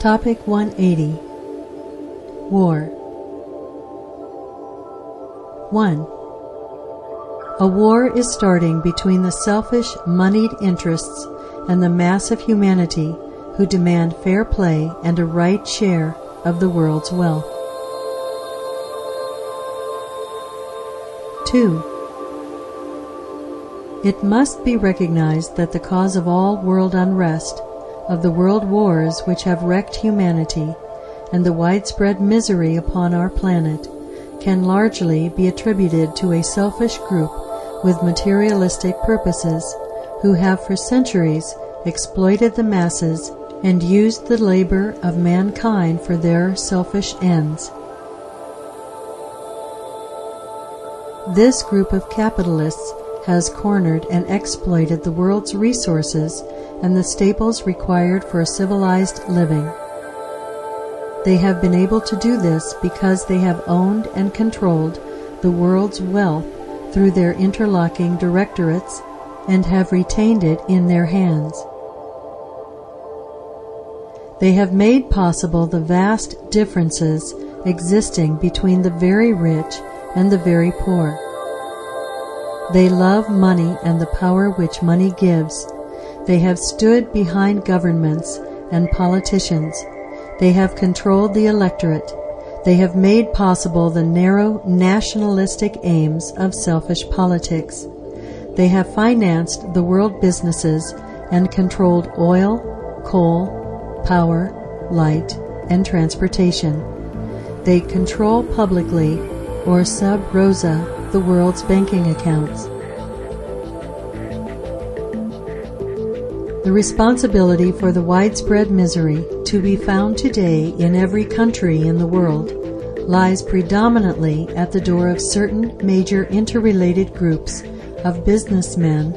Topic 180. War. 1. A war is starting between the selfish, moneyed interests and the mass of humanity who demand fair play and a right share of the world's wealth. 2. It must be recognized that the cause of all world unrest, of the world wars which have wrecked humanity, and the widespread misery upon our planet, can largely be attributed to a selfish group with materialistic purposes, who have for centuries exploited the masses and used the labor of mankind for their selfish ends. This group of capitalists has cornered and exploited the world's resources and the staples required for civilized living. They have been able to do this because they have owned and controlled the world's wealth through their interlocking directorates and have retained it in their hands. They have made possible the vast differences existing between the very rich and the very poor. They love money and the power which money gives. They have stood behind governments and politicians. They have controlled the electorate. They have made possible the narrow nationalistic aims of selfish politics. They have financed the world businesses and controlled oil, coal, power, light, and transportation. They control publicly, or sub rosa, the world's banking accounts. The responsibility for the widespread misery to be found today in every country in the world lies predominantly at the door of certain major interrelated groups of businessmen,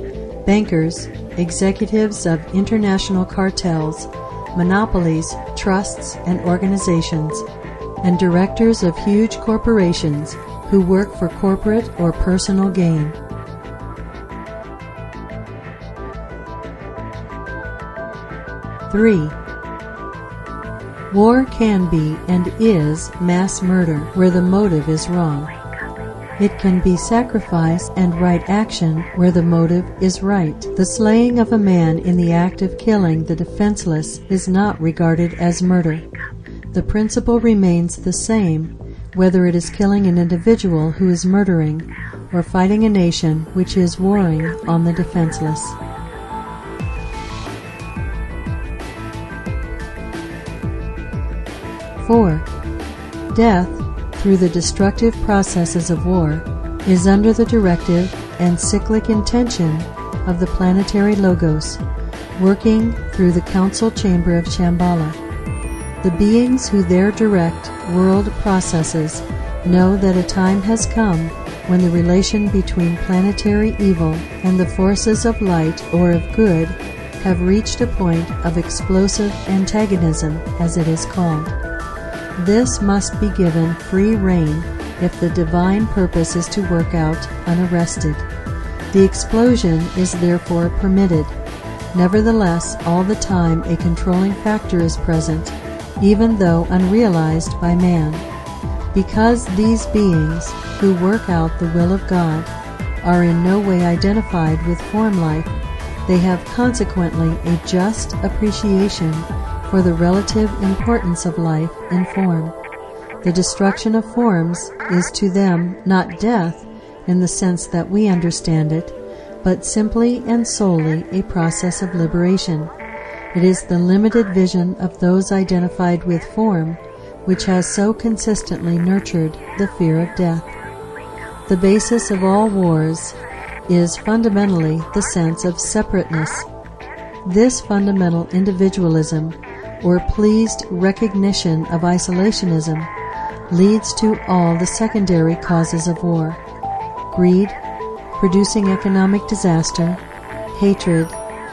bankers, executives of international cartels, monopolies, trusts, and organizations, and directors of huge corporations who work for corporate or personal gain. 3. War can be and is mass murder where the motive is wrong. It can be sacrifice and right action where the motive is right. The slaying of a man in the act of killing the defenseless is not regarded as murder. The principle remains the same whether it is killing an individual who is murdering or fighting a nation which is warring on the defenseless. 4. Death, through the destructive processes of war, is under the directive and cyclic intention of the planetary Logos, working through the council chamber of Shambhala. The beings who there direct world processes know that a time has come when the relation between planetary evil and the forces of light or of good have reached a point of explosive antagonism, as it is called. This must be given free rein if the divine purpose is to work out unarrested. The explosion is therefore permitted. Nevertheless, all the time a controlling factor is present, even though unrealized by man. Because these beings, who work out the will of God, are in no way identified with form life, they have consequently a just appreciation for the relative importance of life in form. The destruction of forms is to them not death in the sense that we understand it, but simply and solely a process of liberation. It is the limited vision of those identified with form which has so consistently nurtured the fear of death. The basis of all wars is fundamentally the sense of separateness. This fundamental individualism, or pleased recognition of isolationism, leads to all the secondary causes of war: greed, producing economic disaster; hatred,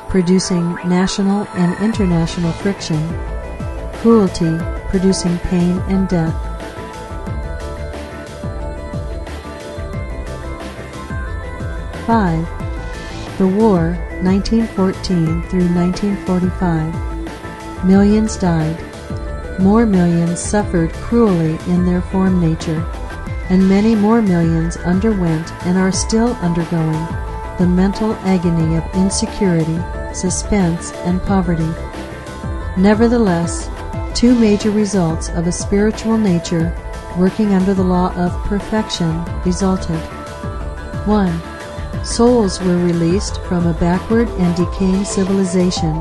producing national and international friction; cruelty, producing pain and death. 5. The war, 1914 through 1945. Millions died. more millions suffered cruelly in their form nature, and many more millions underwent and are still undergoing the mental agony of insecurity, suspense, and poverty. Nevertheless, two major results of a spiritual nature working under the law of perfection resulted. 1. Souls were released from a backward and decaying civilization,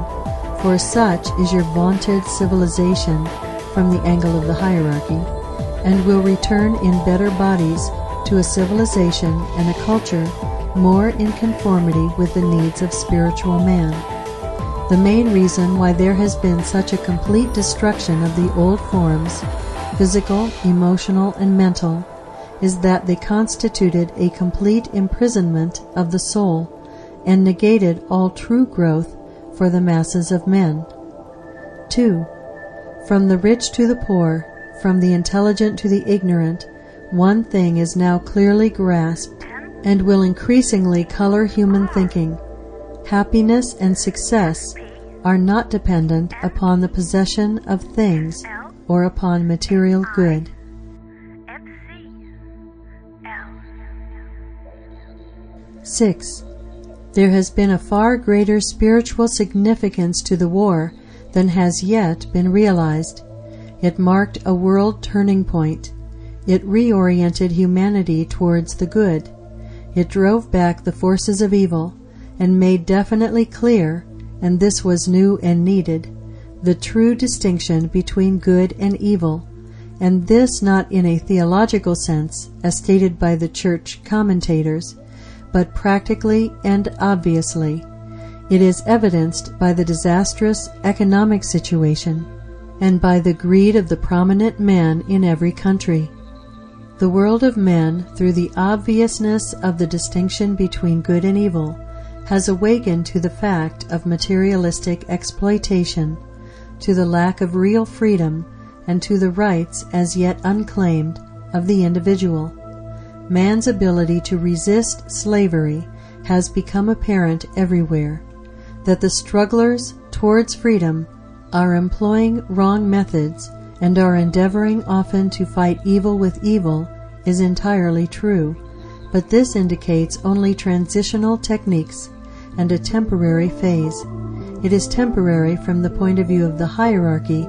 for such is your vaunted civilization from the angle of the hierarchy, and will return in better bodies to a civilization and a culture more in conformity with the needs of spiritual man. The main reason why there has been such a complete destruction of the old forms, physical, emotional, and mental, is that they constituted a complete imprisonment of the soul and negated all true growth for the masses of men. 2. From the rich to the poor, from the intelligent to the ignorant, one thing is now clearly grasped and will increasingly color human thinking. Happiness and success are not dependent upon the possession of things or upon material good. 6. There has been a far greater spiritual significance to the war than has yet been realized. It marked a world turning point. It reoriented humanity towards the good. It drove back the forces of evil and made definitely clear, and this was new and needed, the true distinction between good and evil, and this not in a theological sense, as stated by the church commentators, but practically and obviously. It is evidenced by the disastrous economic situation and by the greed of the prominent men in every country. The world of men, through the obviousness of the distinction between good and evil, has awakened to the fact of materialistic exploitation, to the lack of real freedom, and to the rights as yet unclaimed of the individual. Man's ability to resist slavery has become apparent everywhere. That the strugglers towards freedom are employing wrong methods and are endeavoring often to fight evil with evil is entirely true, but this indicates only transitional techniques and a temporary phase. It is temporary from the point of view of the hierarchy,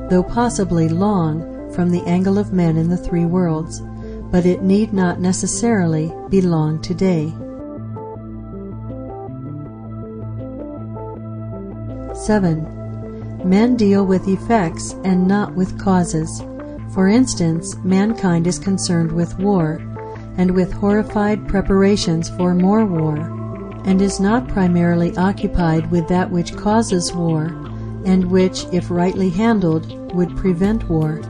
though possibly long from the angle of men in the three worlds, but it need not necessarily be long today. 7. Men deal with effects and not with causes. For instance, mankind is concerned with war, and with horrified preparations for more war, and is not primarily occupied with that which causes war, and which, if rightly handled, would prevent war.